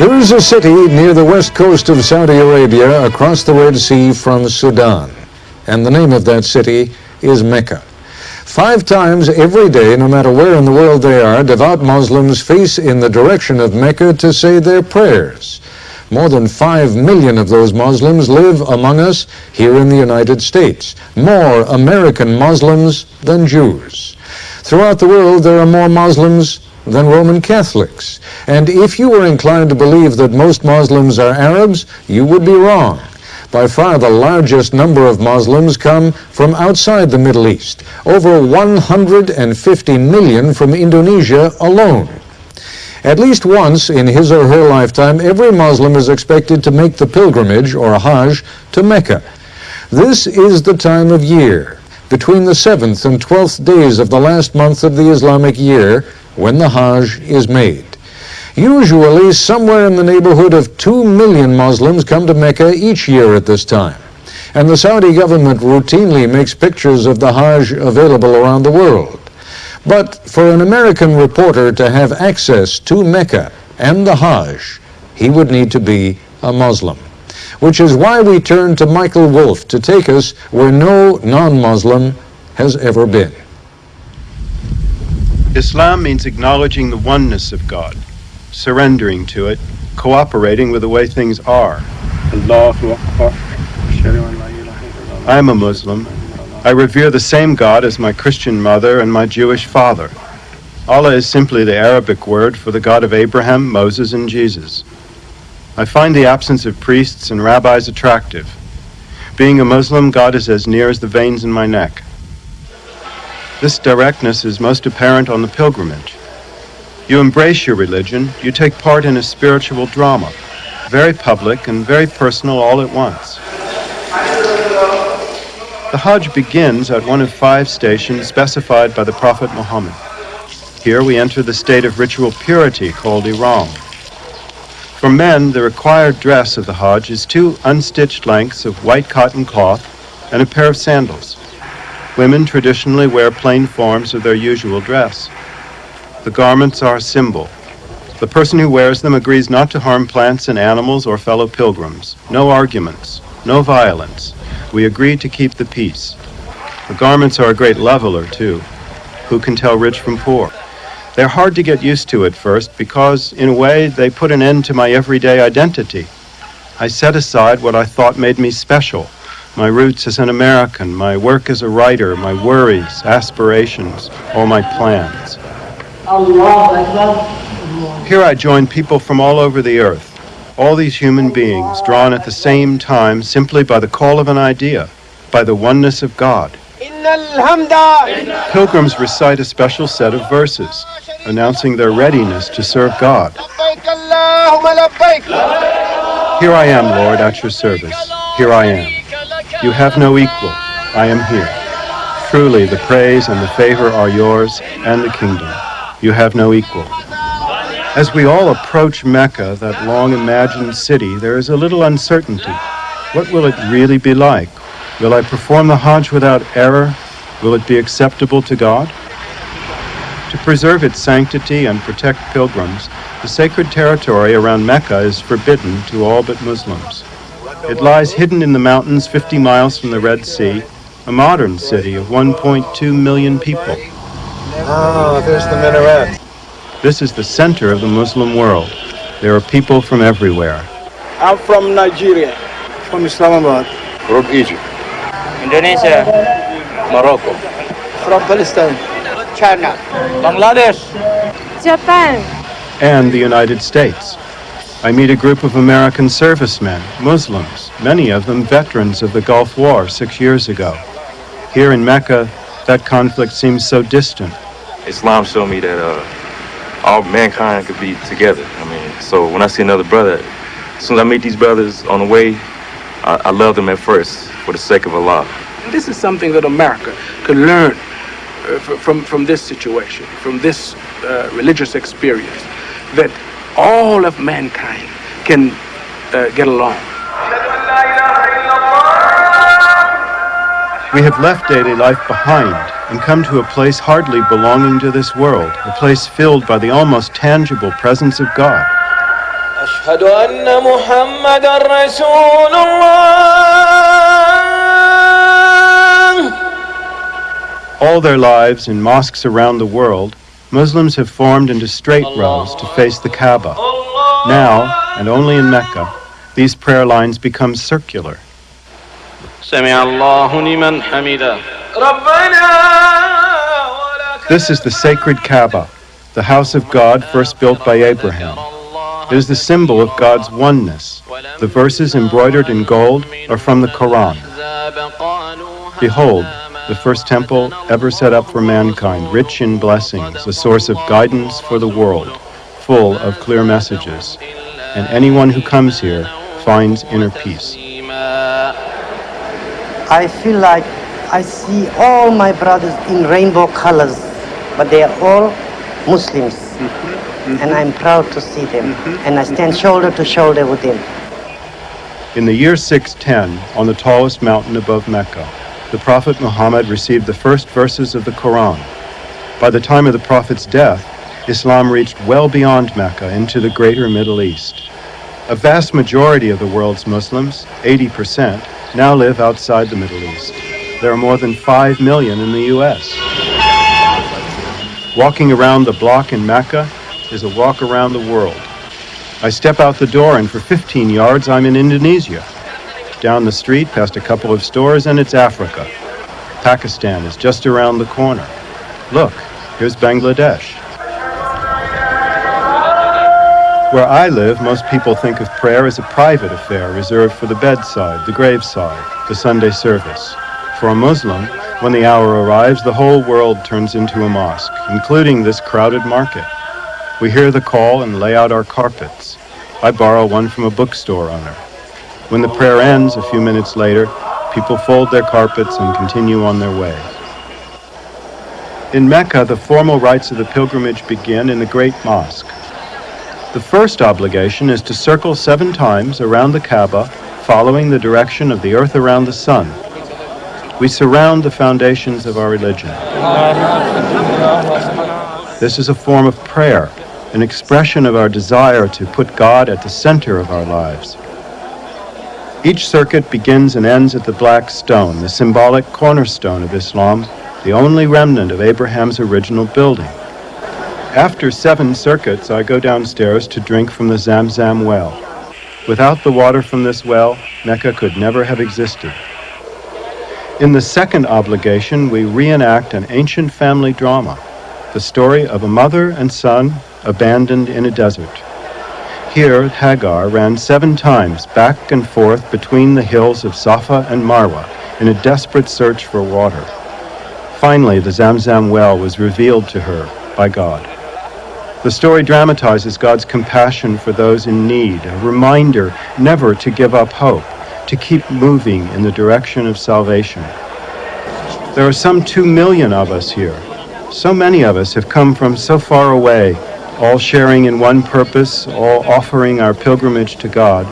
There is a city near the west coast of Saudi Arabia across the Red Sea from Sudan, and the name of that city is Mecca. 5 times every day, no matter where in the world they are, devout Muslims face in the direction of Mecca to say their prayers. More than 5 million of those Muslims live among us here in the United States. More American Muslims than Jews. Throughout the world, there are more Muslims than Roman Catholics. And if you were inclined to believe that most Muslims are Arabs, you would be wrong. By far the largest number of Muslims come from outside the Middle East, over 150 million from Indonesia alone. At least once in his or her lifetime, every Muslim is expected to make the pilgrimage, or Hajj, to Mecca. This is the time of year, between the 7th and 12th days of the last month of the Islamic year, when the Hajj is made. Usually, somewhere in the neighborhood of 2 million Muslims come to Mecca each year at this time. And the Saudi government routinely makes pictures of the Hajj available around the world. But for an American reporter to have access to Mecca and the Hajj, he would need to be a Muslim. Which is why we turn to Michael Wolf to take us where no non-Muslim has ever been. Islam means acknowledging the oneness of God, surrendering to it, cooperating with the way things are. I am a Muslim. I revere the same God as my Christian mother and my Jewish father. Allah is simply the Arabic word for the God of Abraham, Moses, and Jesus. I find the absence of priests and rabbis attractive. Being a Muslim, God is as near as the veins in my neck. This directness is most apparent on the pilgrimage. You embrace your religion, you take part in a spiritual drama, very public and very personal all at once. The Hajj begins at one of 5 stations specified by the Prophet Muhammad. Here we enter the state of ritual purity called Ihram. For men, the required dress of the Hajj is 2 unstitched lengths of white cotton cloth and a pair of sandals. Women traditionally wear plain forms of their usual dress. The garments are a symbol. The person who wears them agrees not to harm plants and animals or fellow pilgrims. No arguments, no violence. We agree to keep the peace. The garments are a great leveler, too. Who can tell rich from poor? They're hard to get used to at first because, in a way, they put an end to my everyday identity. I set aside what I thought made me special. My roots as an American, my work as a writer, my worries, aspirations, all my plans. Here I join people from all over the earth, all these human beings drawn at the same time simply by the call of an idea, by the oneness of God. Pilgrims recite a special set of verses, announcing their readiness to serve God. Here I am, Lord, at your service. Here I am. You have no equal. I am here. Truly, the praise and the favor are yours, and the kingdom. You have no equal. As we all approach Mecca, that long-imagined city, there is a little uncertainty. What will it really be like? Will I perform the Hajj without error? Will it be acceptable to God? To preserve its sanctity and protect pilgrims, the sacred territory around Mecca is forbidden to all but Muslims. It lies hidden in the mountains 50 miles from the Red Sea, a modern city of 1.2 million people. Oh, there's the minaret. This is the center of the Muslim world. There are people from everywhere. I'm from Nigeria. From Islamabad. From Egypt. Indonesia. Morocco. From Palestine. China. Bangladesh. Japan. And the United States. I meet a group of American servicemen, Muslims, many of them veterans of the Gulf War 6 years ago. Here in Mecca, that conflict seems so distant. Islam showed me that all mankind could be together. So when I see another brother, as soon as I meet these brothers on the way, I love them at first for the sake of Allah. This is something that America could learn from this situation, from this religious experience, that all of mankind can get along. We have left daily life behind and come to a place hardly belonging to this world, a place filled by the almost tangible presence of God. أشهد أن محمدًا رسول الله. All their lives in mosques around the world, Muslims have formed into straight rows to face the Kaaba. Now, and only in Mecca, these prayer lines become circular. سمع الله لمن حمده. This is the sacred Kaaba, the house of God first built by Abraham. It is the symbol of God's oneness. The verses embroidered in gold are from the Quran. Behold, the first temple ever set up for mankind, rich in blessings, a source of guidance for the world, full of clear messages. And anyone who comes here finds inner peace. I feel like I see all my brothers in rainbow colors, but they are all Muslims. And I'm proud to see them. And I stand shoulder to shoulder with them. In the year 610, on the tallest mountain above Mecca, the Prophet Muhammad received the first verses of the Quran. By the time of the Prophet's death, Islam reached well beyond Mecca into the greater Middle East. A vast majority of the world's Muslims, 80%, now live outside the Middle East. There are more than 5 million in the U.S. Walking around the block in Mecca is a walk around the world. I step out the door and for 15 yards I'm in Indonesia. Down the street, past a couple of stores, and it's Africa. Pakistan is just around the corner. Look, here's Bangladesh. Where I live, most people think of prayer as a private affair reserved for the bedside, the graveside, the Sunday service. For a Muslim, when the hour arrives, the whole world turns into a mosque, including this crowded market. We hear the call and lay out our carpets. I borrow one from a bookstore owner. When the prayer ends a few minutes later, people fold their carpets and continue on their way. In Mecca, the formal rites of the pilgrimage begin in the Great Mosque. The first obligation is to circle 7 times around the Kaaba, following the direction of the earth around the sun. We surround the foundations of our religion. This is a form of prayer, an expression of our desire to put God at the center of our lives. Each circuit begins and ends at the black stone, the symbolic cornerstone of Islam, the only remnant of Abraham's original building. After 7 circuits, I go downstairs to drink from the Zamzam well. Without the water from this well, Mecca could never have existed. In the second obligation, we reenact an ancient family drama, the story of a mother and son abandoned in a desert. Here, Hagar ran 7 times back and forth between the hills of Safa and Marwa in a desperate search for water. Finally, the Zamzam well was revealed to her by God. The story dramatizes God's compassion for those in need, a reminder never to give up hope, to keep moving in the direction of salvation. There are some 2 million of us here. So many of us have come from so far away, all sharing in one purpose, all offering our pilgrimage to God,